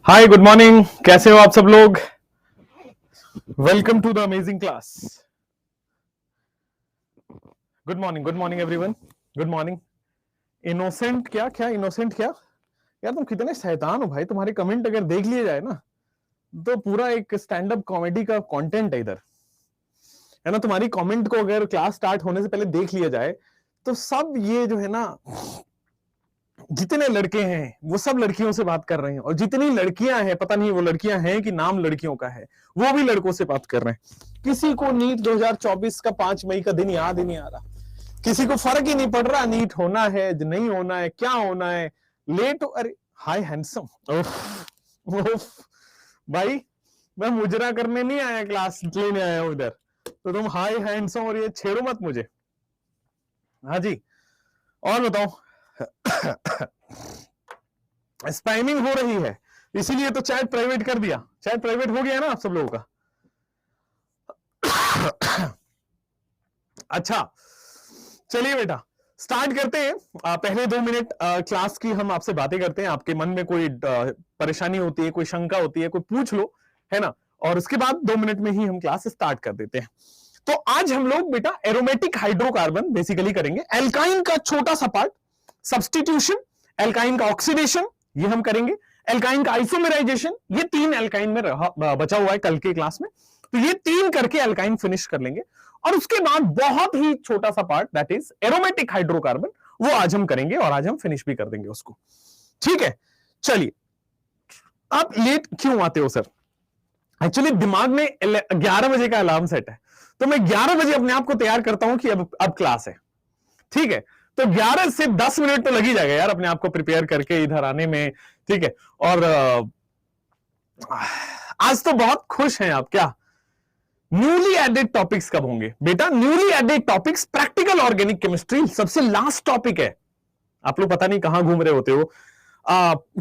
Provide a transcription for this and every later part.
हाय, good morning. कैसे हो आप सब लोग? Welcome to the amazing class. Good morning, good morning everyone. Good morning. Innocent क्या क्या इनोसेंट क्या यार, तुम कितने शैतान हो भाई। तुम्हारे कमेंट अगर देख लिए जाए ना तो पूरा एक स्टैंड अप कॉमेडी का कंटेंट है इधर, है ना। तुम्हारी कमेंट को अगर क्लास स्टार्ट होने से पहले देख लिया जाए तो सब ये जो है ना, जितने लड़के हैं वो सब लड़कियों से बात कर रहे हैं, और जितनी लड़कियां हैं, पता नहीं वो लड़कियां हैं कि नाम लड़कियों का है, वो भी लड़कों से बात कर रहे हैं। किसी को नीट 2024 का 5 मई का दिन याद ही नहीं आ रहा, किसी को फर्क ही नहीं पड़ रहा नीट होना है नहीं होना है, क्या होना है, लेट। अरे हाय हैंडसम। भाई मैं मुजरा करने नहीं आया, क्लास लेने आया हूं इधर, तो तुम हाय हैंडसम और ये छेड़ो मत मुझे। हाँ जी, और बताओ। स्पैमिंग हो रही है इसीलिए तो चैट प्राइवेट कर दिया। चैट प्राइवेट हो गया ना आप सब लोगों का? अच्छा, चलिए बेटा स्टार्ट करते हैं। पहले 2 मिनट क्लास की हम आपसे बातें करते हैं। आपके मन में कोई परेशानी होती है, कोई शंका होती है, कोई पूछ लो, है ना। और उसके बाद 2 मिनट में ही हम क्लास स्टार्ट कर देते हैं। तो आज हम लोग बेटा एरोमेटिक हाइड्रोकार्बन बेसिकली करेंगे। एल्काइन का छोटा सा पार्ट सब्स्टिट्यूशन, एल्काइन का ऑक्सीडेशन ये हम करेंगे, एल्काइन का आइसोमेराइजेशन, ये 3 एल्काइन में बचा हुआ है कल के क्लास में, तो ये 3 करके एल्काइन फिनिश कर लेंगे। और उसके बाद बहुत ही छोटा सा part that is aromatic hydrocarbon, वो आज हम करेंगे और आज हम फिनिश भी कर देंगे उसको। ठीक है, चलिए। आप लेट क्यों आते हो सर? एक्चुअली दिमाग में 11 बजे का अलार्म सेट है, तो मैं 11 बजे अपने आप को तैयार करता हूं कि अब क्लास है। ठीक है, तो 11 से 10 मिनट तो लग ही जाएगा यार अपने आप को प्रिपेयर करके इधर आने में। ठीक है, और आज तो बहुत खुश हैं आप क्या? न्यूली एडेड टॉपिक्स कब होंगे बेटा? Newly added topics practical organic chemistry सबसे लास्ट टॉपिक है। आप लोग पता नहीं कहां घूम रहे होते हो।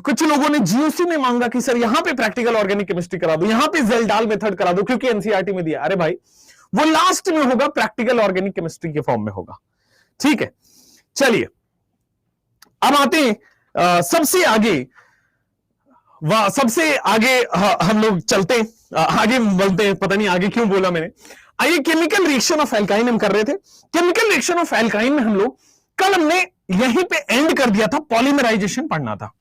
कुछ लोगों ने जीओसी में मांगा कि सर यहां पे प्रैक्टिकल ऑर्गेनिक केमिस्ट्री करा दो, यहां पे जेल्डाल मेथड करा दो क्योंकि एनसीईआरटी में दिया। अरे भाई वो लास्ट में होगा, प्रैक्टिकल ऑर्गेनिक केमिस्ट्री के फॉर्म में होगा। ठीक है, चलिए अब आते हैं सबसे आगे। सबसे आगे हम लोग चलते हैं, आगे बोलते हैं। पता नहीं आगे क्यों बोला मैंने। आइए, केमिकल रिएक्शन ऑफ एल्काइन हम कर रहे थे। केमिकल रिएक्शन ऑफ एल्काइन में हम लोग कल हमने यहीं पे एंड कर दिया था, पॉलीमराइजेशन पढ़ना था।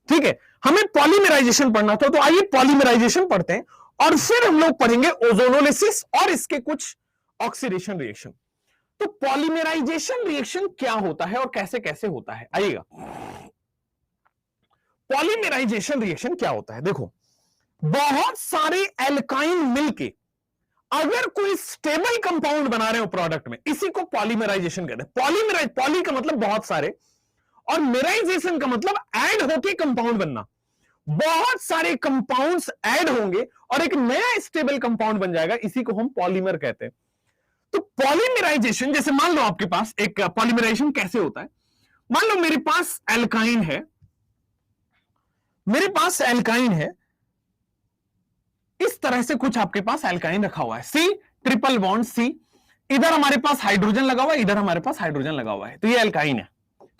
ठीक है, हमें पॉलीमराइजेशन पढ़ना था, तो आइए पॉलीमराइजेशन पढ़ते हैं और फिर हम लोग पढ़ेंगे ओजोनोलिसिस और इसके कुछ ऑक्सीडेशन रिएक्शन। तो पॉलीमराइजेशन रिएक्शन क्या होता है और कैसे कैसे होता है, आइएगा। पॉलीमराइजेशन रिएक्शन क्या होता है? देखो, बहुत सारे एल्काइन मिलके अगर कोई स्टेबल कंपाउंड बना रहे हो प्रोडक्ट में, इसी को पॉलीमराइजेशन कहते हैं। पॉलीमराइज, पॉली का मतलब बहुत सारे, और मेराइजेशन का मतलब ऐड होके कंपाउंड बनना। बहुत सारे कंपाउंड्स ऐड होंगे और एक नया स्टेबल कंपाउंड बन जाएगा, इसी को हम पॉलीमर कहते हैं। तो पॉलीमराइजेशन, जैसे मान लो आपके पास एक पॉलीमराइजेशन कैसे होता है। मान लो मेरे पास एल्काइन है, मेरे पास एल्काइन है, इस तरह से कुछ आपके पास एल्काइन रखा हुआ है, सी ट्रिपल बॉन्ड सी, इधर हमारे पास हाइड्रोजन लगा हुआ है, इधर हमारे पास हाइड्रोजन लगा हुआ है, तो ये एल्काइन है।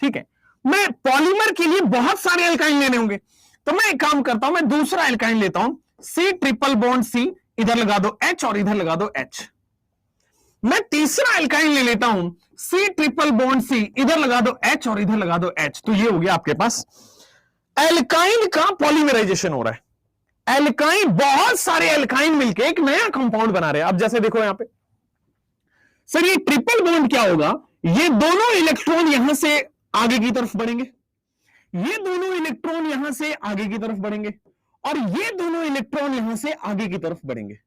ठीक है, मैं पॉलीमर के लिए बहुत सारे एल्काइन लेने होंगे, तो मैं एक काम करता हूं, मैं दूसरा एल्काइन लेता हूं, सी ट्रिपल बॉन्ड सी, इधर लगा दो एच और इधर लगा दो एच। मैं तीसरा एल्काइन ले लेता हूं, सी ट्रिपल बॉन्ड सी, इधर लगा दो एच और इधर लगा दो एच। तो ये हो गया आपके पास एल्काइन का पॉलीमराइजेशन हो रहा है। एल्काइन, बहुत सारे एल्काइन मिलके एक नया कंपाउंड बना रहे हैं। अब जैसे देखो यहां पे, सर ये ट्रिपल बॉन्ड क्या होगा? ये दोनों इलेक्ट्रॉन यहां से आगे की तरफ बढ़ेंगे, ये दोनों इलेक्ट्रॉन यहां से आगे की तरफ बढ़ेंगे, और ये दोनों इलेक्ट्रॉन यहां से आगे की तरफ बढ़ेंगे।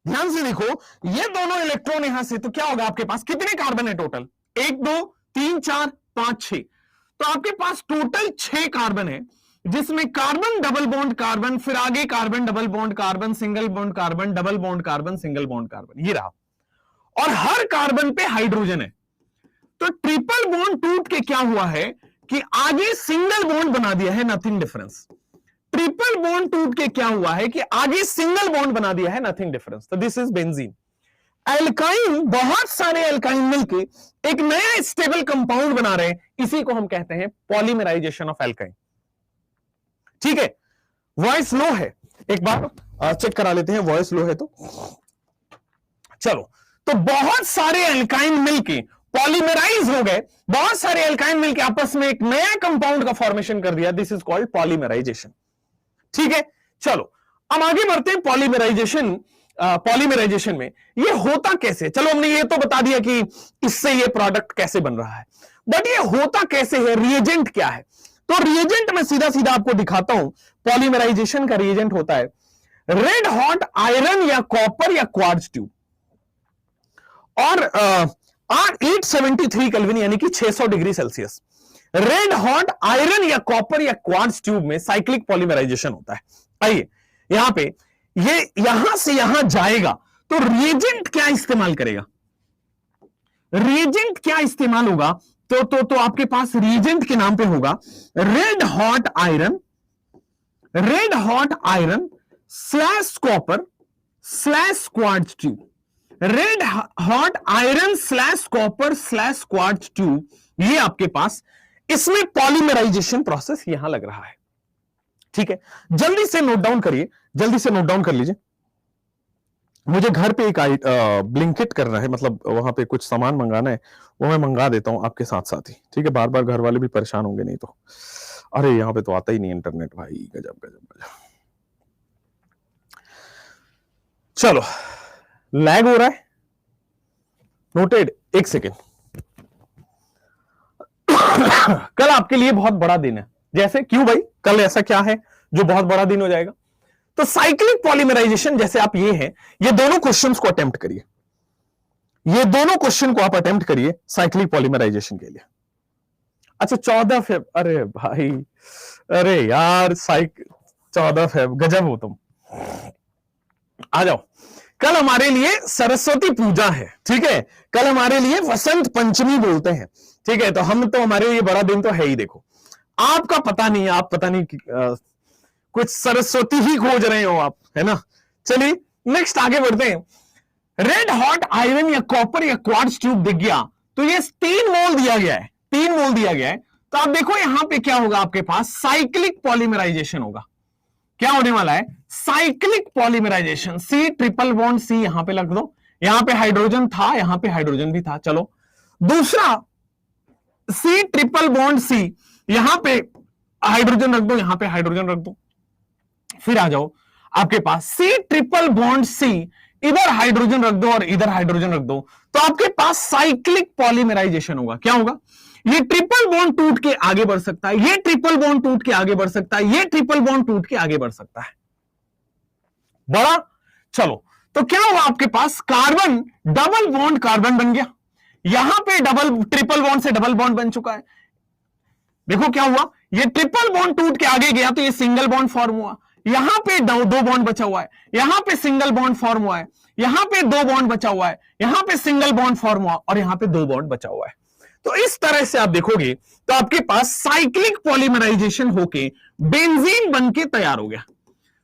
ध्यान से देखो, ये दोनों इलेक्ट्रॉन यहां से, तो क्या होगा आपके पास? कितने कार्बन है टोटल? 1 2 3 4 5 6। तो आपके पास टोटल 6 कार्बन है, जिसमें कार्बन डबल बॉन्ड कार्बन, फिर आगे carbon double bond carbon, single bond carbon, double bond carbon, single bond carbon, ये रहा। और हर कार्बन पे हाइड्रोजन है। तो ट्रिपल बॉन्ड टूट के क्या हुआ है कि आगे सिंगल बॉन्ड बना दिया है, नथिंग डिफरेंस। ट्रिपल बॉन्ड टूट के क्या हुआ है कि आगे सिंगल बॉन्ड बना दिया है, नथिंग डिफरेंस। तो दिस इज बेंजीन। एल्काइन, बहुत सारे एल्काइन मिलके एक नया स्टेबल कंपाउंड बना रहे हैं, इसी को हम कहते हैं पॉलीमराइजेशन ऑफ एल्काइन। ठीक है, वॉइस लो है, एक बार चेक करा लेते हैं, वॉइस लो है तो चलो। तो बहुत सारे एल्काइन मिलके पॉलीमराइज हो गए, बहुत सारे एल्काइन मिलके आपस में एक नया कंपाउंड का फॉर्मेशन कर दिया, दिस इज कॉल्ड पॉलीमराइजेशन। ठीक है, चलो अब आगे बढ़ते हैं। पॉलीमराइजेशन में ये होता कैसे, चलो हमने ये तो बता दिया कि इससे ये प्रोडक्ट कैसे बन रहा है, बट ये होता कैसे है, रिएजेंट क्या है। तो रिएजेंट में सीधा सीधा आपको दिखाता हूं, पॉलीमराइजेशन का रिएजेंट होता है रेड हॉट आयरन या कॉपर या क्वार्ट्ज ट्यूब, और 873 केल्विन यानी कि 600 degree Celsius. Red hot iron या कॉपर या क्वार्ट्ज ट्यूब में साइक्लिक पॉलीमराइजेशन होता है। आइए यहां पे ये यहां से यहां जाएगा, तो रिएजेंट क्या इस्तेमाल करेगा, रिएजेंट क्या इस्तेमाल होगा, तो आपके पास रिएजेंट के नाम पे होगा red hot iron slash copper slash quartz tube. Red hot iron slash copper slash quartz tube, ये आपके पास इसमें पॉलीमराइजेशन प्रोसेस यहां लग रहा है। ठीक है, जल्दी से नोट डाउन करिए, जल्दी से नोट डाउन कर लीजिए। मुझे घर पे एक ब्लिंकिट करना है, मतलब वहां पे कुछ सामान मंगाना है, वो मैं मंगा देता हूं आपके साथ साथ ही। ठीक है, बार बार घर वाले भी परेशान होंगे नहीं तो। अरे यहां पे तो आता ही नहीं इंटरनेट भाई, गजब गजब गजब। चलो लैग हो रहा है, नोटेड, एक सेकेंड। कल आपके लिए बहुत बड़ा दिन है, जैसे क्यों भाई, कल ऐसा क्या है जो बहुत बड़ा दिन हो जाएगा। तो साइक्लिक पॉलीमराइजेशन जैसे आप ये हैं, ये दोनों क्वेश्चंस को अटेम्प्ट करिए, ये दोनों क्वेश्चन को आप अटेम्प्ट करिए साइक्लिक पॉलीमराइजेशन के लिए। अच्छा 14 फेब, अरे भाई, अरे यार 14 फेब, गजब हो तुम। आ जाओ, कल हमारे लिए सरस्वती पूजा है। ठीक है, कल हमारे लिए वसंत पंचमी बोलते हैं। ठीक है, तो हमारे लिए बड़ा दिन तो है ही। देखो आपका पता नहीं, आप पता नहीं कुछ सरस्वती ही खोज रहे हो आप, है ना। चलिए नेक्स्ट आगे बढ़ते हैं। रेड हॉट आयरन या कॉपर या क्वार्ट्ज ट्यूब दिख गया, तो ये 3 मोल दिया गया है, 3 मोल दिया गया है। तो आप देखो यहां पे क्या होगा, आपके पास साइक्लिक पॉलीमराइजेशन होगा। क्या होने वाला है, cyclic polymerization. C triple bond C यहां पे लग दो, यहां पे हाइड्रोजन था, यहां पे हाइड्रोजन भी था। चलो दूसरा सी ट्रिपल बॉन्ड सी, यहां पे हाइड्रोजन रख दो, यहां पे हाइड्रोजन रख दो। फिर आ जाओ आपके पास सी ट्रिपल बॉन्ड सी, इधर हाइड्रोजन रख दो और इधर हाइड्रोजन रख दो, तो आपके पास साइक्लिक पॉलीमराइजेशन होगा। क्या होगा, ये ट्रिपल बॉन्ड टूट के आगे बढ़ सकता है, ये ट्रिपल बॉन्ड टूट के आगे बढ़ सकता है, ये ट्रिपल बॉन्ड टूट के आगे बढ़ सकता है। बड़ा, चलो तो क्या हुआ, आपके पास कार्बन डबल बॉन्ड कार्बन बन गया, यहां पे ट्रिपल बॉन्ड से डबल बॉन्ड बन चुका है। देखो क्या हुआ, ये ट्रिपल बॉन्ड टूट के आगे गया तो ये सिंगल बॉन्ड फॉर्म हुआ, यहां पे दो बॉन्ड बचा हुआ है, यहां पे सिंगल बॉन्ड फॉर्म हुआ है, यहां पे 2 बॉन्ड बचा हुआ है, यहां पे सिंगल बॉन्ड फॉर्म हुआ और यहां पे 2 बॉन्ड बचा हुआ है। तो इस तरह से आप देखोगे तो आपके पास साइक्लिक पॉलीमराइजेशन होके बेंजीन बन के तैयार हो गया।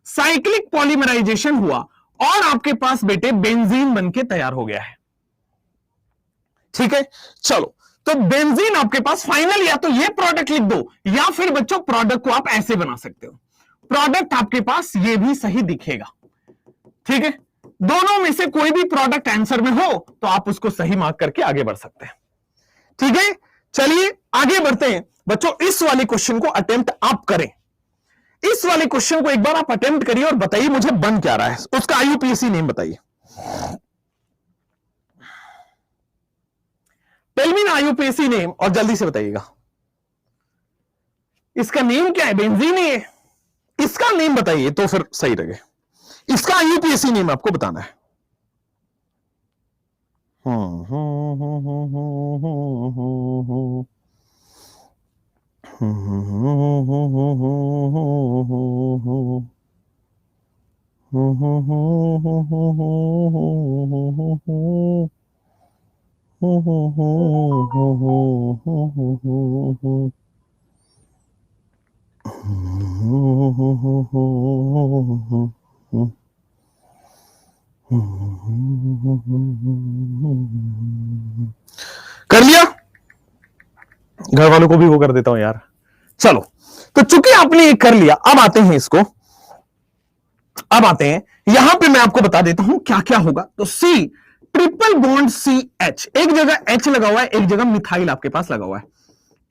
साइक्लिक पॉलीमराइजेशन हुआ और आपके पास बेटे बेंजीन बन के तैयार हो गया है। ठीक है, चलो तो बेंजीन आपके पास फाइनल, या तो ये प्रोडक्ट लिख दो, या फिर बच्चों प्रोडक्ट को आप ऐसे बना सकते हो, प्रोडक्ट आपके पास ये भी सही दिखेगा। ठीक है, दोनों में से कोई भी प्रोडक्ट आंसर में हो तो आप उसको सही मार्क करके आगे बढ़ सकते हैं। ठीक है, चलिए आगे बढ़ते हैं बच्चों। इस वाले क्वेश्चन को अटेम्प्ट आप करें, इस वाले क्वेश्चन को एक बार आप अटेम्प्ट करिए और बताइए मुझे बन क्या रहा है, उसका आईयूपीएसी नेम बताइए। टेल मी आईयूपीएसी नेम, और जल्दी से बताइएगा इसका नेम क्या है, बेंजीन है, इसका नेम बताइए तो फिर सही लगे। इसका आईयूपीएसी नेम आपको बताना है। कर लिया, घर वालों को भी वो कर देता हूं यार। चलो तो चूंकि आपने ये कर लिया, अब आते हैं इसको अब आते हैं यहां पे, मैं आपको बता देता हूं क्या क्या होगा। तो C triple bond C H, एक जगह एच लगा हुआ है, एक जगह मिथाइल आपके पास लगा हुआ है,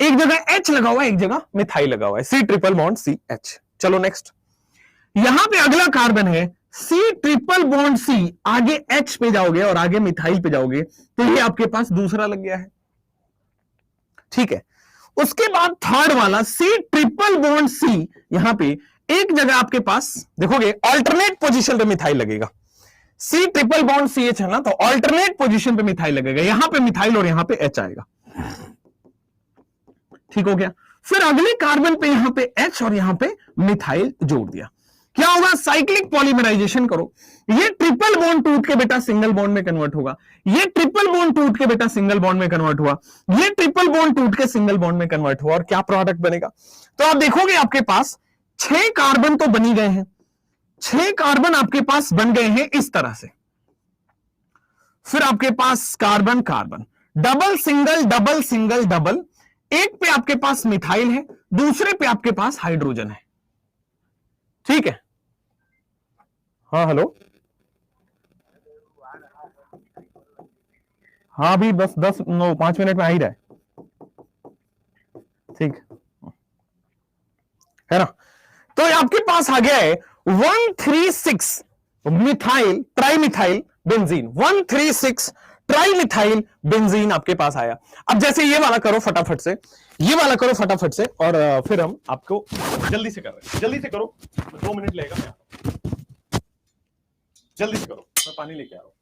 एक जगह एच लगा हुआ है, एक जगह मिथाइल लगा हुआ है, C triple bond C H. चलो नेक्स्ट, यहां पे अगला कार्बन है सी ट्रिपल बॉन्ड सी, आगे एच पे जाओगे और आगे मिथाइल पे जाओगे तो ये आपके पास दूसरा लग गया है, ठीक है। उसके बाद थर्ड वाला सी ट्रिपल बॉन्ड सी, यहां पे एक जगह आपके पास देखोगे ऑल्टरनेट पोजीशन पे मिथाइल लगेगा, C triple bond C H है ना, तो ऑल्टरनेट पोजीशन पे मिथाइल लगेगा, यहां पे मिथाइल और यहां पे एच आएगा, ठीक हो गया। फिर अगले कार्बन पे यहां पे एच और यहां पे मिथाइल जोड़ दिया, क्या होगा, साइक्लिक पॉलीमराइजेशन करो, ये ट्रिपल बॉन्ड टूट के बेटा सिंगल बॉन्ड में कन्वर्ट होगा, ये ट्रिपल बॉन्ड टूट के बेटा सिंगल बॉन्ड में कन्वर्ट हुआ, ये ट्रिपल बॉन्ड टूट के सिंगल बॉन्ड में कन्वर्ट हुआ, और क्या प्रोडक्ट बनेगा। तो आप देखोगे आपके पास 6 कार्बन तो बनी गए हैं, 6 कार्बन आपके पास बन गए हैं इस तरह से। फिर आपके पास carbon carbon, double single double single double, एक पे आपके पास मिथाइल है, दूसरे पे आपके पास हाइड्रोजन है, ठीक है। हाँ हेलो, हाँ अभी बस 5 मिनट में आ ही रहा है, ठीक है ना। तो आपके पास आ गया है 136 methyl trimethyl benzene, 136 trimethyl benzene आपके पास आया। अब जैसे ये वाला करो फटाफट से, ये वाला करो फटाफट से, और फिर हम आपको जल्दी से कर रहे हैं, जल्दी से करो, 2 मिनट लगेगा, मैं जल्दी से करो, मैं पानी लेके आ रहा हूं।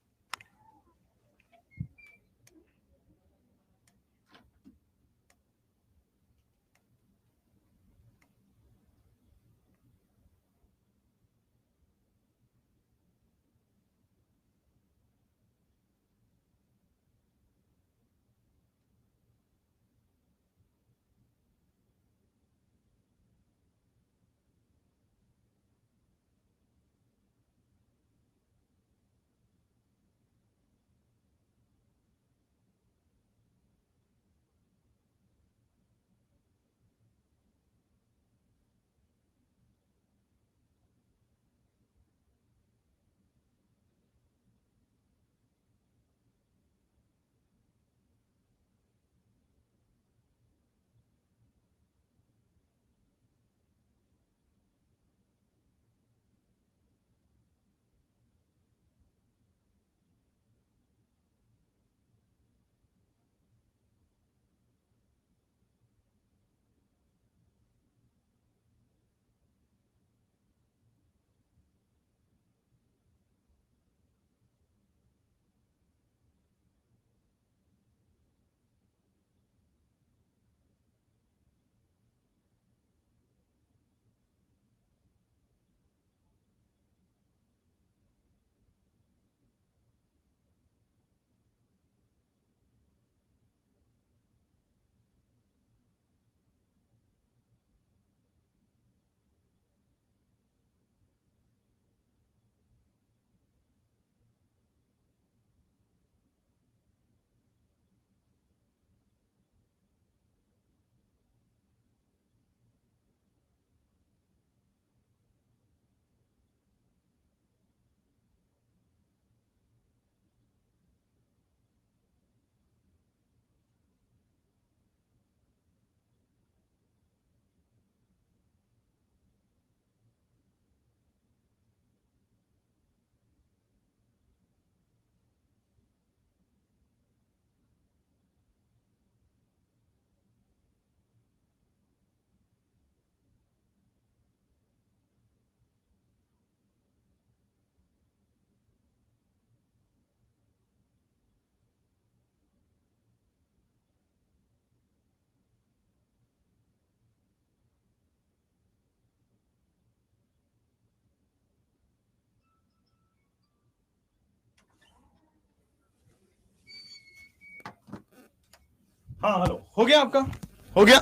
हाँ हेलो, हो गया आपका, हो गया।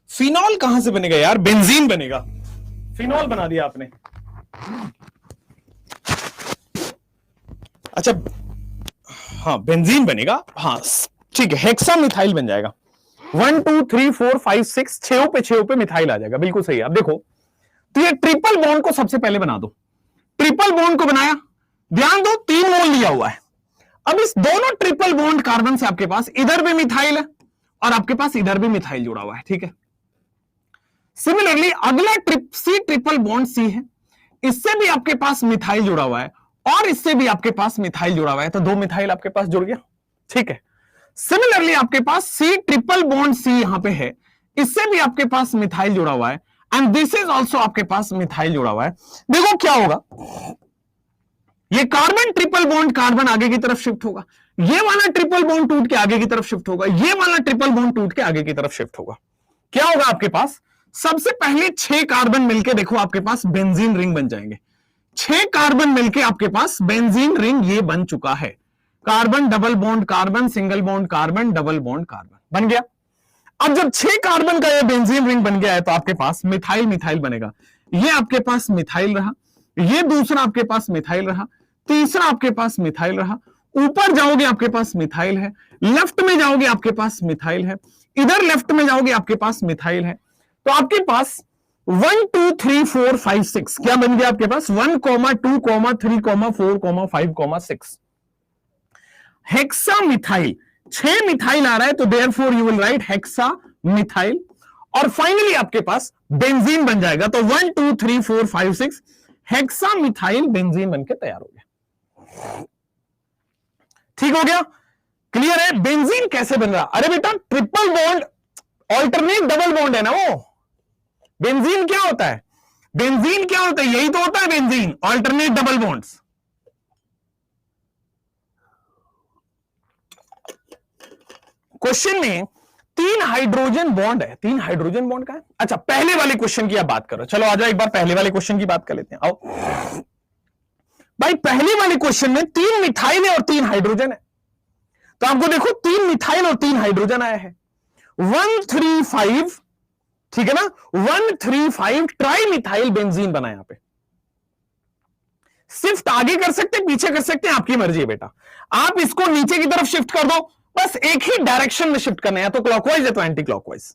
फिनॉल कहां से बनेगा यार, बेंजीन बनेगा, फिनॉल बना दिया आपने। अच्छा हाँ बेंजीन बनेगा, हाँ ठीक है, हेक्सा मिथाइल बन जाएगा, 1 2 3 4 5 6, 6 पे मिथाइल आ जाएगा, बिल्कुल सही है। अब देखो तो ये ट्रिपल बॉन्ड को सबसे पहले बना दो। ट्रिपल बॉन्ड को बनाया, ध्यान दो 3 मोल लिया हुआ है। अब इस दोनों ट्रिपल बॉन्ड कार्बन से आपके पास इधर भी मिथाइल है और आपके पास इधर भी मिथाइल जुड़ा हुआ है, ठीक है। सिमिलरली अगला सी ट्रिपल बॉन्ड सी है, इससे भी आपके पास मिथाइल जुड़ा हुआ है और इससे भी आपके पास मिथाइल जुड़ा हुआ है, तो 2 मिथाइल आपके पास जुड़ गया, ठीक है। सिमिलरली आपके पास सी ट्रिपल बॉन्ड सी यहां पे है, इससे भी आपके पास मिथाइल जुड़ा हुआ है एंड दिस इज ऑल्सो आपके पास मिथाइल जुड़ा हुआ है। देखो क्या होगा, ये कार्बन ट्रिपल बॉन्ड कार्बन आगे की तरफ शिफ्ट होगा, ये वाला ट्रिपल बॉन्ड टूट के आगे की तरफ शिफ्ट होगा, ये वाला ट्रिपल बॉन्ड टूट के आगे की तरफ शिफ्ट होगा। क्या होगा आपके पास, सबसे पहले 6 कार्बन मिलके देखो आपके पास बेंजीन रिंग बन जाएंगे। 6 कार्बन मिलके आपके पास बेंजीन रिंग ये बन चुका है। Carbon double bond carbon, single bond carbon, double bond carbon बन गया। अब जब 6 कार्बन का ये बेंजीन रिंग बन गया है तो आपके पास मिथाइल मिथाइल बनेगा। ये आपके पास मिथाइल रहा, ये दूसरा आपके पास मिथाइल रहा, तीसरा आपके पास मिथाइल रहा, ऊपर जाओगे आपके पास मिथाइल है, लेफ्ट में जाओगे आपके पास मिथाइल है, इधर लेफ्ट में जाओगे आपके पास मिथाइल है। तो आपके पास 1 2 3 4 5 6 क्या बन गया आपके पास 1 2 3 4 5 6 हेक्सा मिथाइल। 6 मिथाइल आ रहा है तो therefore you will write hexa methyl और फाइनली आपके पास बेंजीन बन जाएगा। तो 1 2 3 4 5 6 हेक्सा मिथाइल बेंजीन बनके तैयार हो गया। ठीक हो गया, क्लियर है। बेंजीन कैसे बन रहा, अरे बेटा triple bond alternate double bond है ना वो। बेंजीन क्या होता है, बेंजीन क्या होता है, यही तो होता है benzene, alternate double bonds. Question में 3 हाइड्रोजन बॉन्ड है, 3 हाइड्रोजन बॉन्ड का है। अच्छा पहले वाले क्वेश्चन की आप बात करो, चलो आ जाओ एक बार पहले वाले क्वेश्चन की बात कर लेते हैं। आओ भाई, पहले वाले क्वेश्चन में 3 मिथाइल है और 3 हाइड्रोजन है। तो आपको देखो 3 मिथाइल और 3 हाइड्रोजन आया है। 135, ठीक है ना, 135 ट्राई मिथाइल बेंजीन बना यहां पे। शिफ्ट आगे कर सकते पीछे कर सकते हैं, आपकी मर्जी है बेटा। आप इसको नीचे की तरफ शिफ्ट कर दो, बस एक ही डायरेक्शन में शिफ्ट करना है, या तो क्लॉकवाइज या तो एंटी क्लॉकवाइज।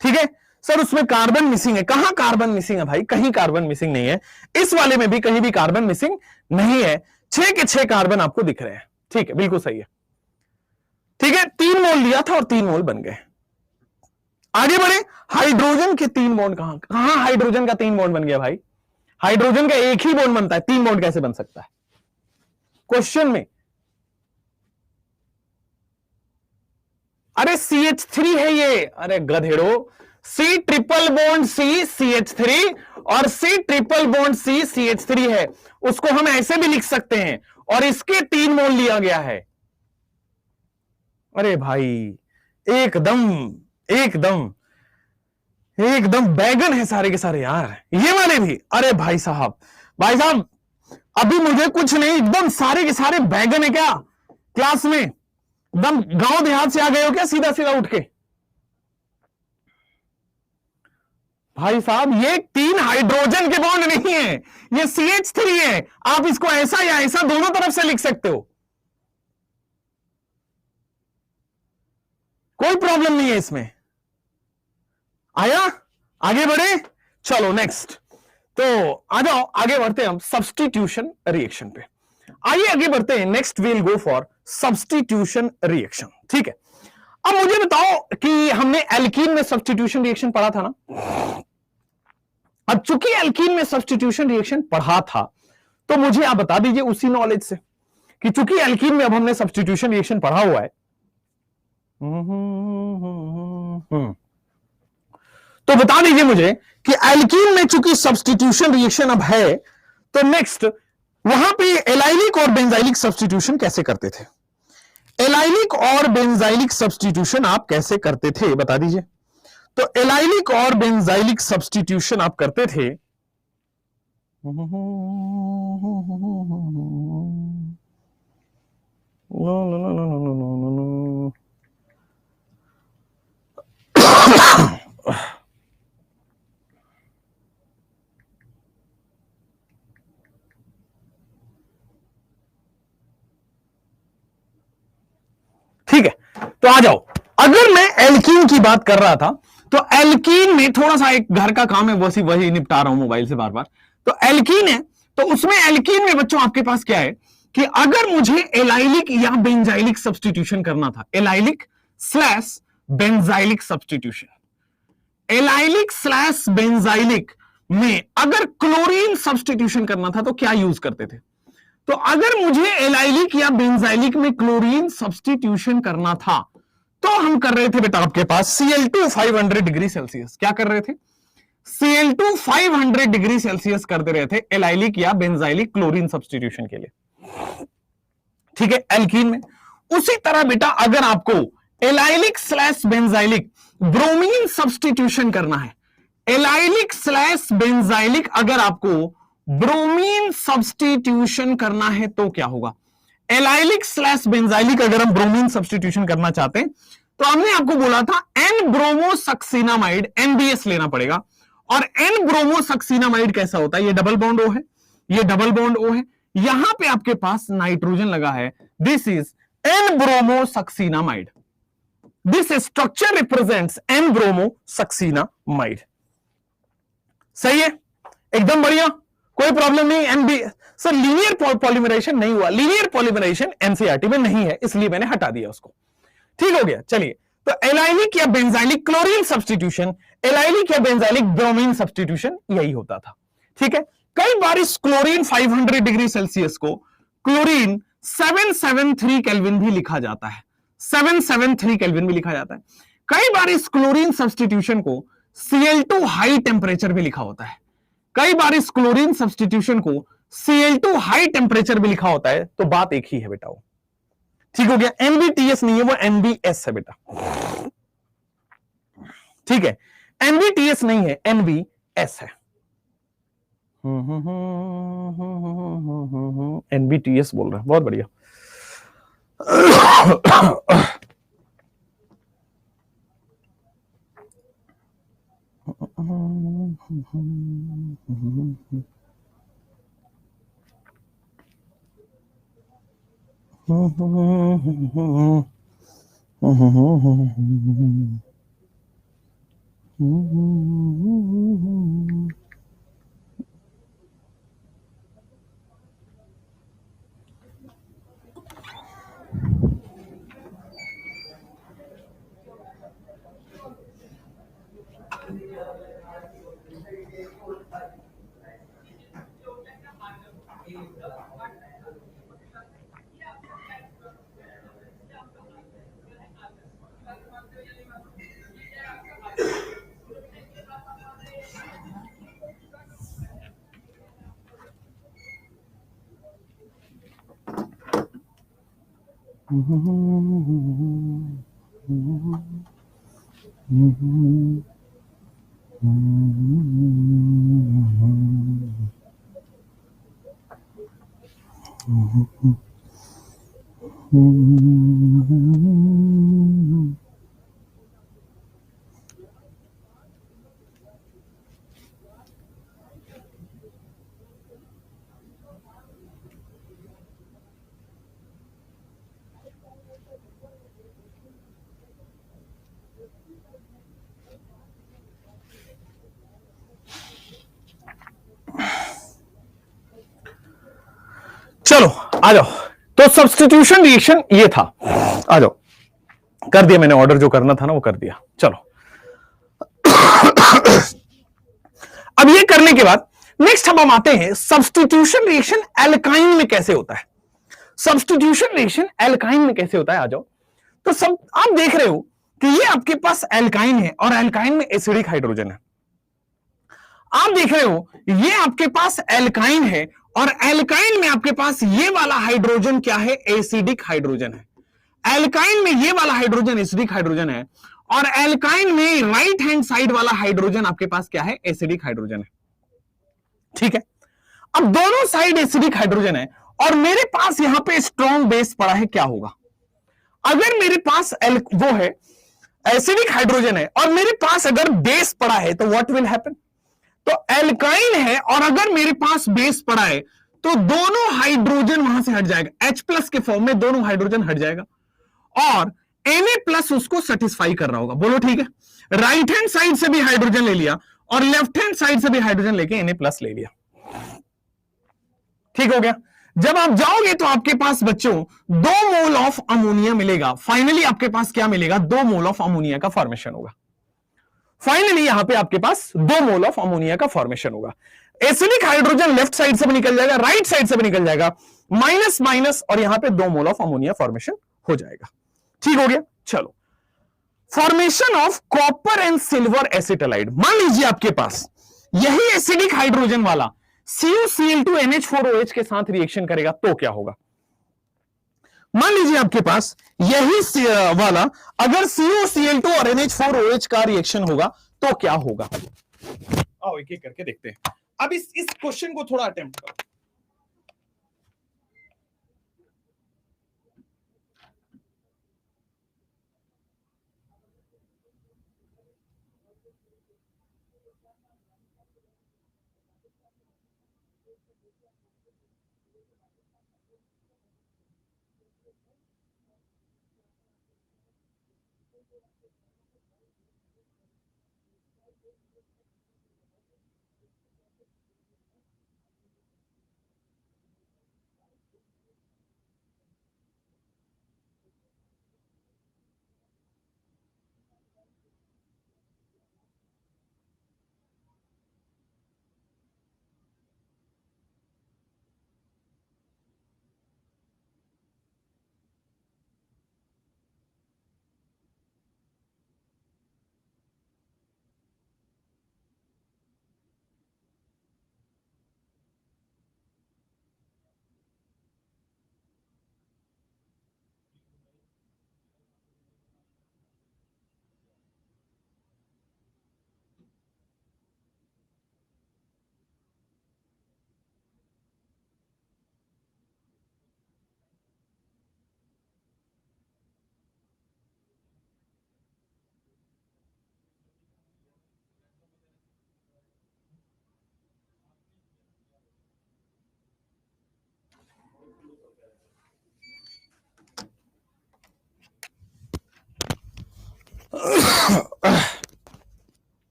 ठीक है सर, उसमें कार्बन मिसिंग है। कहां कार्बन मिसिंग है भाई, कहीं कार्बन मिसिंग नहीं है। इस वाले में भी कहीं भी कार्बन मिसिंग नहीं है। 6 के 6 कार्बन आपको दिख रहे हैं। ठीक है, बिल्कुल सही है। ठीक है, 3 मोल लिया था और 3 मोल बन गए। आगे बढ़े, हाइड्रोजन के 3 बॉन्ड कहां हाइड्रोजन का 3 बॉन्ड बन गया भाई। हाइड्रोजन का एक ही बॉन्ड बनता है, 3 बॉन्ड कैसे बन सकता है क्वेश्चन में। अरे CH3 है ये, अरे गधेड़ो, C triple bond C CH3 और C triple bond C CH3 है, उसको हम ऐसे भी लिख सकते हैं और इसके 3 मोल लिया गया है। अरे भाई एकदम एकदम एकदम बैगन है सारे के सारे यार, ये वाले भी। अरे भाई साहब अभी मुझे कुछ नहीं, एकदम सारे के सारे बैगन है क्या क्लास में, एकदम गांव देहात से आ गए हो क्या सीधा सीधा उठ के। भाई साहब ये 3 हाइड्रोजन के बॉन्ड नहीं है, ये CH3 है। आप इसको ऐसा या ऐसा दोनों तरफ से लिख सकते हो, कोई प्रॉब्लम नहीं है इसमें। आया, आगे बढ़े, चलो नेक्स्ट। तो आ जाओ आगे बढ़ते हैं हम सब्स्टिट्यूशन रिएक्शन पे। आइए आगे बढ़ते हैं, next we'll go for substitution reaction. ठीक है, अब मुझे बताओ कि हमने एल्कीन में सब्स्टिट्यूशन रिएक्शन पढ़ा था ना। अब चूंकि एल्कीन में सब्स्टिट्यूशन रिएक्शन पढ़ा था तो मुझे आप बता दीजिए उसी नॉलेज से कि चूंकि एल्कीन में अब हमने सब्स्टिट्यूशन रिएक्शन पढ़ा हुआ है, तो बता दीजिए मुझे कि एल्कीन में चूंकि सब्स्टिट्यूशन रिएक्शन अब है तो नेक्स्ट वहां पे एलाइलिक और बेंजाइलिक सब्स्टिट्यूशन कैसे करते थे। एलाइलिक और बेंजाइलिक सब्स्टिट्यूशन आप कैसे करते थे बता दीजिए। तो एलाइलिक और बेंजाइलिक सब्स्टिट्यूशन आप करते थे, ठीक है। तो आ जाओ, अगर मैं एल्कीन की बात कर रहा था तो एल्कीन में थोड़ा सा एक घर का काम है, वही निपटा रहा हूं मोबाइल से बार बार। तो एल्कीन है, तो उसमें एल्कीन में बच्चों आपके पास क्या है कि अगर मुझे एलाइलिक या बेंजाइलिक सब्स्टिट्यूशन करना था, allylic slash benzylic substitution, allylic slash benzylic में अगर क्लोरीन सब्स्टिट्यूशन करना था तो क्या यूज करते थे? तो अगर मुझे एलाइलिक या बेंजाइलिक में क्लोरीन सब्स्टिट्यूशन करना था तो हम कर रहे थे बेटा आपके पास Cl2 500 डिग्री सेल्सियस। क्या कर रहे थे? Cl2 500 डिग्री सेल्सियस कर दे रहे थे एलाइलिक या बेंजाइलिक क्लोरीन सब्स्टिट्यूशन के लिए, ठीक है, एल्कीन में। उसी तरह बेटा अगर आपको allylic slash benzylic bromine substitution करना है, एलाइलिक स्लैश बेंजाइलिक अगर आपको ब्रोमीन सब्स्टिट्यूशन करना है तो क्या होगा? एलाइलिक स्लैश बेंजाइलिक अगर हम ब्रोमीन सब्स्टिट्यूशन करना चाहते हैं तो हमने आपको बोला था एन ब्रोमोसक्सिनामाइड NBS लेना पड़ेगा। और एन ब्रोमोसक्सिनामाइड कैसा होता है? ये डबल बॉन्ड O है, ये डबल बॉन्ड O है, यहां पे आपके पास नाइट्रोजन लगा है, this is an bromosuccinimide. This structure represents an bromosuccinimide. सही है, एकदम बढ़िया, कोई प्रॉब्लम नहीं। एनबी सर लीनियर पॉलीमराइजेशन नहीं हुआ, लीनियर पॉलीमराइजेशन एनसीईआरटी में नहीं है, इसलिए मैंने हटा दिया उसको। ठीक हो गया, चलिए। तो एलाइलिक या बेंजाइलिक क्लोरीन सब्स्टिट्यूशन, एलाइलिक या बेंजाइलिक ब्रोमीन सब्स्टिट्यूशन यही होता था। ठीक है, कई बार इस क्लोरीन 500 डिग्री सेल्सियस को क्लोरीन 773 केल्विन भी लिखा जाता है, 773 केल्विन भी लिखा जाता है। कई बार इस क्लोरीन सब्स्टिट्यूशन को Cl2 हाई टेम्परेचर भी लिखा होता है, कई बार इस क्लोरीन सब्स्टिट्यूशन को Cl2 हाई टेम्परेचर भी लिखा होता है। तो बात एक ही है बेटा वो, ठीक हो गया। NBTS नहीं है, वो NBS है बेटा, ठीक है, NBTS नहीं है, NBS है। NBTS बोल रहा है, बहुत बढ़िया। चलो आ जाओ, तो सब्स्टिट्यूशन रिएक्शन ये था, आ जाओ, कर दिया मैंने, ऑर्डर जो करना था ना वो कर दिया। चलो अब ये करने के बाद नेक्स्ट हम आते हैं सब्स्टिट्यूशन रिएक्शन एल्काइन में कैसे होता है। सब्स्टिट्यूशन रिएक्शन एल्काइन में कैसे होता है, आ जाओ। तो सब आप देख रहे हो कि ये आपके पास एल्काइन है और एल्काइन में एसिडिक हाइड्रोजन है। आप देख रहे हो ये आपके पास एल्काइन है और एल्काइन में आपके पास ये वाला हाइड्रोजन क्या है? एसिडिक हाइड्रोजन है। एल्काइन में ये वाला हाइड्रोजन एसिडिक हाइड्रोजन है और एल्काइन में राइट हैंड साइड वाला हाइड्रोजन आपके पास क्या है? एसिडिक हाइड्रोजन है। ठीक है, अब दोनों साइड एसिडिक हाइड्रोजन है और मेरे पास यहां पे स्ट्रॉन्ग बेस पड़ा है, क्या होगा? अगर मेरे पास वो है एसिडिक हाइड्रोजन है और मेरे पास अगर बेस पड़ा है तो व्हाट विल हैपन? तो एल्काइन है और अगर मेरे पास बेस पड़ा है तो दोनों हाइड्रोजन वहां से हट जाएगा, H+ के फॉर्म में दोनों हाइड्रोजन हट जाएगा और Na+ उसको सेटिस्फाई कर रहा होगा, बोलो ठीक है। राइट हैंड साइड से भी हाइड्रोजन ले लिया और लेफ्ट हैंड साइड से भी हाइड्रोजन लेके Na+ ले लिया, ठीक हो गया। जब आप जाओगे तो आपके पास बच्चों 2 मोल ऑफ अमोनिया मिलेगा। फाइनली आपके पास क्या मिलेगा, 2 मोल ऑफ अमोनिया का फॉर्मेशन होगा। फाइनली यहां पे आपके पास 2 मोल ऑफ अमोनिया का फॉर्मेशन होगा। एसिडिक हाइड्रोजन लेफ्ट साइड से भी निकल जाएगा, राइट साइड से भी निकल जाएगा, माइनस माइनस, और यहां पे 2 मोल ऑफ अमोनिया फॉर्मेशन हो जाएगा, ठीक हो गया। चलो, formation of copper and silver acetylide. मान लीजिए आपके पास यही एसिडिक हाइड्रोजन वाला CuCl2NH4OH के साथ रिएक्शन करेगा तो क्या होगा। मान लीजिए आपके पास यही वाला अगर CuCl2 और NH4OH का रिएक्शन होगा तो क्या होगा। आओ एक एक करके देखते हैं। अब इस क्वेश्चन को थोड़ा अटेम्प्ट करो।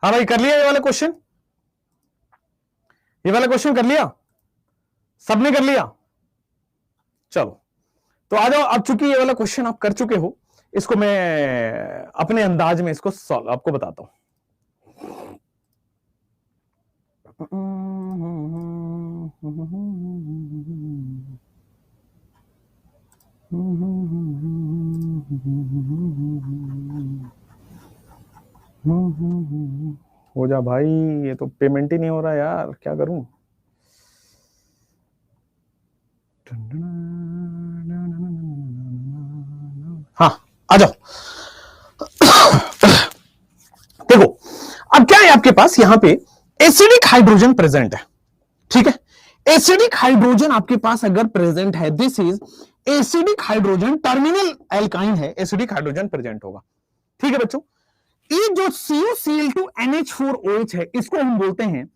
हाँ भाई, कर लिया ये वाला क्वेश्चन, ये वाला क्वेश्चन कर लिया, सबने कर लिया। चलो तो आ जाओ। अब चूंकि ये वाला क्वेश्चन आप कर चुके हो, इसको मैं अपने अंदाज में इसको सॉल्व आपको बताता हूं। हो जा भाई, ये तो पेमेंट ही नहीं हो रहा यार, क्या करूं। हाँ आ जाओ। देखो अब क्या है आपके पास, यहां पे एसिडिक हाइड्रोजन प्रेजेंट है, ठीक है। एसिडिक हाइड्रोजन आपके पास अगर प्रेजेंट है, this is acidic hydrogen, terminal alkyne है, एसिडिक हाइड्रोजन प्रेजेंट होगा, ठीक है बच्चों। ये जो CuCl2NH4OH है, इसको हम बोलते हैं,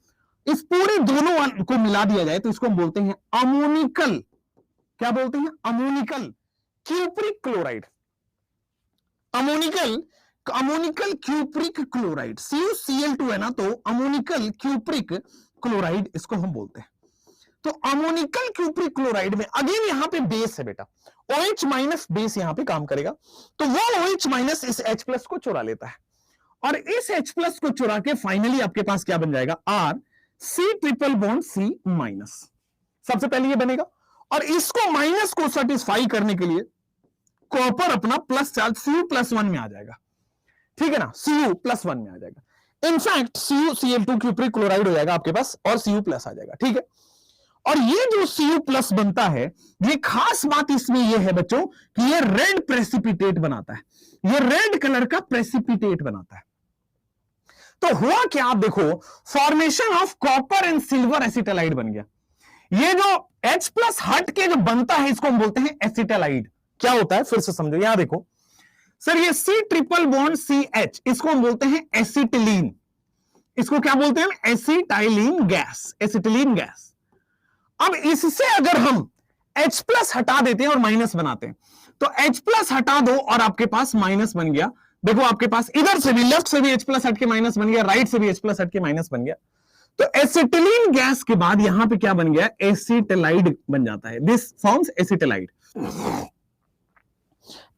इस पूरे दोनों को मिला दिया जाए तो इसको हम बोलते हैं अमोनिकल, क्या बोलते हैं, ammoniacal cupric chloride. Ammoniacal cupric chloride, CuCl2 है ना, तो अमोनिकल क्यूप्रिक क्लोराइड इसको हम बोलते हैं। तो अमोनिकल क्यूप्रिक क्लोराइड में अगेन यहां पे बेस है बेटा, OH- बेस यहां पे काम करेगा, तो वो OH- इस H+ को चुरा लेता है, और इस H+ को चुरा के फाइनली आपके पास क्या बन जाएगा, R, C∧C-। सबसे पहले ये बनेगा, और इसको माइनस को सेटिस्फाई करने के लिए कॉपर अपना प्लस चार्ज Cu+1 में आ जाएगा, ठीक है ना, Cu+1 में आ जाएगा। इनफैक्ट CuCl2 क्यूप्रिक क्लोराइड हो जाएगा आपके पास और Cu+ आ जाएगा, ठीक है। और ये जो Cu+ बनता है, ये खास बात इसमें ये है बच्चों कि ये रेड प्रेसिपिटेट बनाता है, ये रेड कलर का प्रेसिपिटेट बनाता है। तो हुआ क्या, आप देखो, formation of copper and silver acetylide बन गया। ये जो H+ हट के जो बनता है, इसको हम बोलते हैं एसिटालाइड। क्या होता है फिर से समझो, यहां देखो सर, ये C∧CH, इसको हम बोलते हैं एसिटिलीन। इसको क्या बोलते हैं, एसिटाइलिन गैस, एसिटिलीन गैस। अब इससे अगर हम H प्लस हटा देते हैं और माइनस बनाते हैं। तो H प्लस हटा दो और आपके पास माइनस बन गया। देखो आपके पास इधर से भी, लेफ्ट से भी H प्लस हट के माइनस बन गया, राइट से भी H प्लस हट के माइनस बन गया। तो एसिटिलीन गैस के बाद यहां पे क्या बन गया, एसिटिलाइड बन जाता है। This forms acetylide.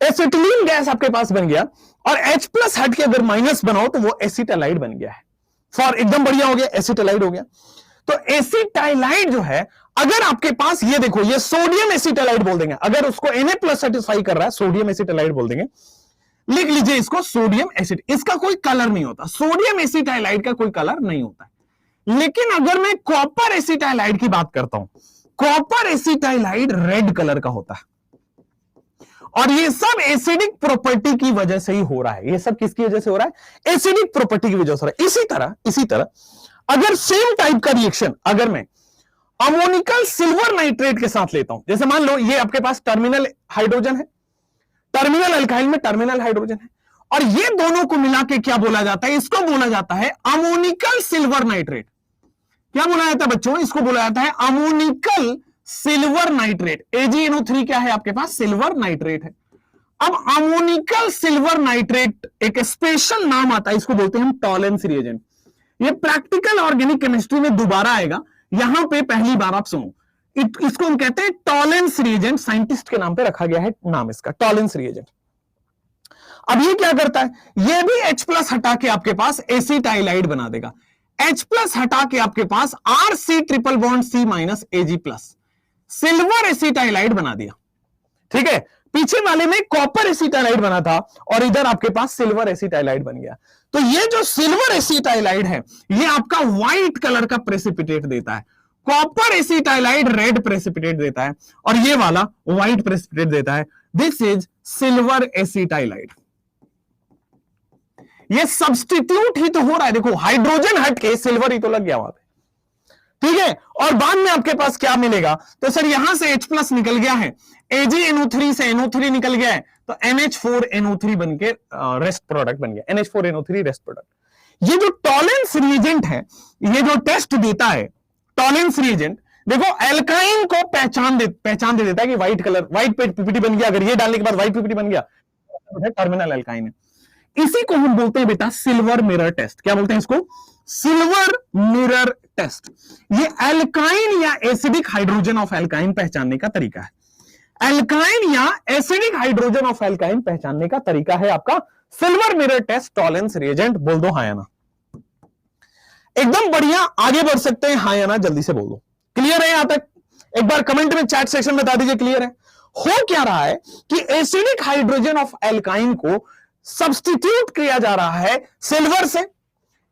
Acetylene gas आपके पास बन गया और H प्लस हट के अगर माइनस बनाओ तो वो एसिटाइलाइड बन गया है। फॉर एकदम बढ़िया हो गया, एसिटाइलाइड हो गया। तो एसिटाइलाइड जो है, अगर आपके पास ये देखो, ये सोडियम एसिटाइलाइड बोल देंगे, अगर उसको Na प्लस सेटिस्फाई कर रहा है सोडियम एसिटाइलाइड बोल देंगे। लिख लीजिए इसको सोडियम एसिड। इसका कोई कलर नहीं होता, सोडियम एसिटाइलाइड का कोई कलर नहीं होता। लेकिन अगर मैं कॉपर एसिटाइलाइड की बात करता हूं, कॉपर एसिटाइलाइड रेड कलर का होता है और ये सब एसिडिक प्रॉपर्टी की वजह से ही हो रहा है। ये सब किसकी वजह से हो रहा है, एसिडिक प्रॉपर्टी की वजह से हो रहा है। इसी तरह अगर सेम टाइप का रिएक्शन अगर मैं अमोनिकल सिल्वर नाइट्रेट के साथ लेता हूं, जैसे मान लो ये आपके पास टर्मिनल हाइड्रोजन है, टर्मिनल अल्काइल में टर्मिनल हाइड्रोजन है, और ये दोनों को मिला के क्या बोला जाता है, इसको बोला जाता है अमोनिकल सिल्वर नाइट्रेट। क्या बोला जाता है बच्चों, इसको बोला जाता है अमोनिकल सिल्वर नाइट्रेट। AgNO3 क्या है आपके पास, सिल्वर नाइट्रेट है। अब अमोनिकल सिल्वर नाइट्रेट एक स्पेशल नाम आता है, इसको बोलते हैं हम टॉलेंस रिएजेंट। ये प्रैक्टिकल ऑर्गेनिक केमिस्ट्री में दोबारा आएगा, यहां पे पहली बार आप सुनो। इसको हम कहते हैं टॉलेंस रिएजेंट, साइंटिस्ट के नाम पे रखा गया है नाम इसका, टॉलेंस रिएजेंट। अब ये क्या करता है, ये भी H प्लस हटा के आपके पास एसिटाइलाइड बना देगा। H प्लस हटा के आपके पास RC triple bond C minus Ag plus silver acetylide बना दिया। ठीक है, पीछे वाले में कॉपर एसिटाइलाइड बना था और इधर आपके पास सिल्वर एसिटाइलाइड बन गया। तो ये जो सिल्वर एसिटाइलाइड है, ये आपका व्हाइट कलर का प्रेसिपिटेट देता है। कॉपर एसिटाइलाइड रेड प्रेसिपिटेट देता है और ये वाला व्हाइट प्रेसिपिटेट देता है। This is silver acetylide. ये सब्स्टिट्यूट ही तो हो रहा है, देखो हाइड्रोजन हट के सिल्वर ही तो लग गया वहां पे। ठीक है, और बाद में आपके पास क्या मिलेगा, तो सर यहां से H प्लस निकल गया है, AgNO3 से NO3 निकल गया है, तो NH4NO3 बन के रेस्ट प्रोडक्ट बन गया, NH4NO3 रेस्ट प्रोडक्ट। ये जो टॉलेंस रिएजेंट है, ये जो टेस्ट देता है टॉलेंस रिएजेंट, देखो एल्काइन को पहचान दे देता है कि व्हाइट कलर, व्हाइट पीपीटी बन गया, अगर ये डालने के बाद व्हाइट पीपीटी बन गया, टर्मिनल एल्काइन है। इसी को हम बोलते हैं बेटा सिल्वर मिरर टेस्ट। क्या बोलते हैं इसको, सिल्वर मिरर टेस्ट। ये एल्काइन या एसिडिक हाइड्रोजन ऑफ एल्काइन पहचानने का तरीका है। एल्काइन या एसिडिक हाइड्रोजन ऑफ एल्काइन पहचानने का तरीका है आपका silver mirror test Tollens reagent. बोल दो हाँ या ना, एकदम बढ़िया, आगे बढ़ सकते हैं, हाँ या ना जल्दी से बोल दो। क्लियर है यहां तक, एक बार कमेंट में चैट सेक्शन में बता दीजिए क्लियर है। हो क्या रहा है कि एसिडिक हाइड्रोजन ऑफ एल्काइन को सब्स्टिट्यूट किया जा रहा है सिल्वर से।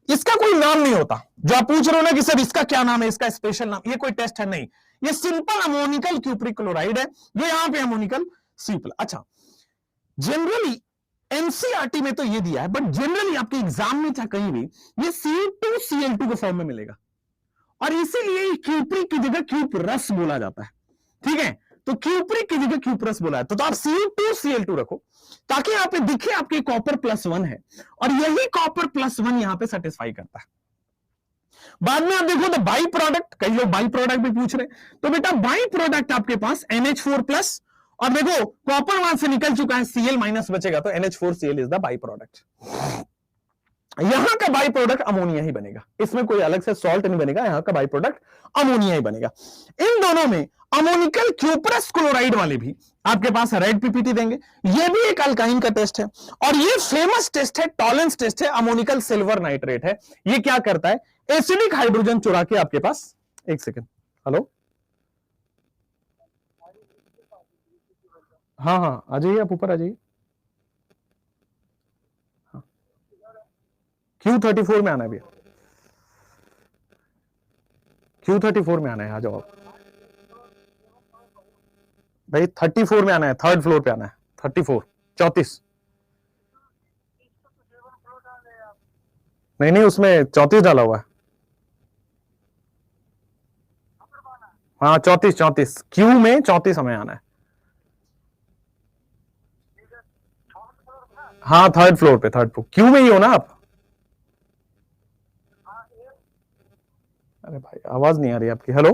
इसका कोई नाम नहीं होता, जो आप पूछ रहे हो ना कि सर इसका क्या नाम है, इसका स्पेशल नाम, ये कोई टेस्ट है नहीं, ये सिंपल अमोनिकल क्यूप्रिक क्लोराइड है, जो यहां पे अमोनिकल C+। अच्छा, जनरली एनसीईआरटी में तो ये दिया है, बट जनरली आपके एग्जाम में चाहे कहीं भी ये Cu2Cl2 के फॉर्म में मिलेगा, और इसीलिए क्यूप्रिक की जगह क्यूपरस बोला जाता है। ठीक है, तो क्यूप्रिक की जगह क्यूपरस बोला है, तो आप Cu2Cl2 रखो ताकि यहां पे दिखे आपके कॉपर +1 है, और यही कॉपर +1 यहां पे सेटिस्फाई करता है। बाद में आप देखो तो बाई प्रोडक्ट, कई लोग बाई प्रोडक्ट भी पूछ रहे, तो बेटा बाई प्रोडक्ट आपके पास NH4+, और देखो कॉपर वहां से निकल चुका है, Cl- बचेगा, तो NH4Cl is the by product. यहां का बाई प्रोडक्ट अमोनिया ही बनेगा, इसमें कोई अलग से सॉल्ट नहीं बनेगा, यहां का बाई प्रोडक्ट अमोनिया ही बनेगा। इन दोनों में अमोनिकल क्यूपरस क्लोराइड वाले भी आपके पास रेड पीपीटी देंगे। ये भी एक अल्काइन का टेस्ट है, और ये फेमस टेस्ट है, टॉलेंस टेस्ट है, अमोनिकल सिल्वर नाइट्रेट है। ये क्या करता है, एसिडिक हाइड्रोजन चुरा के आपके पास, एक सेकेंड, हेलो, हाँ हाँ आ जाइए, आप ऊपर आ जाइए, Q34 में आना है भैया, Q34 में आना है, आ जाओ आप भाई, 34 में आना है, 3rd फ्लोर पे आना है, 34 34, नहीं नहीं उसमें 34 डाला हुआ है, हाँ 34 क्यू में 34 हमें आना है, हाँ 3rd फ्लोर पे, 3rd फ्लोर, क्यू में ही हो ना आप। अरे भाई आवाज नहीं आ रही आपकी, हेलो,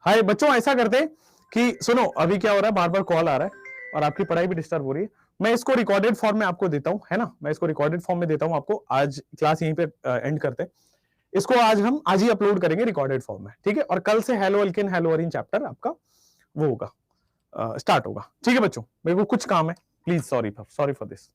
हाय बच्चों, ऐसा करते हैं कि सुनो, अभी क्या हो रहा है, बार बार कॉल आ रहा है और आपकी पढ़ाई भी डिस्टर्ब हो रही है। मैं इसको रिकॉर्डेड फॉर्म में आपको देता हूं, है ना, मैं इसको रिकॉर्डेड फॉर्म में देता हूं आपको। आज क्लास यहीं पे एंड करते हैं इसको। हम आज ही अपलोड करेंगे रिकॉर्डेड फॉर्म में, ठीक है। और कल से hello alkane hello Areen chapter आपका वो होगा, स्टार्ट होगा, ठीक है बच्चों। मेरे को कुछ काम है, प्लीज सॉरी फॉर दिस।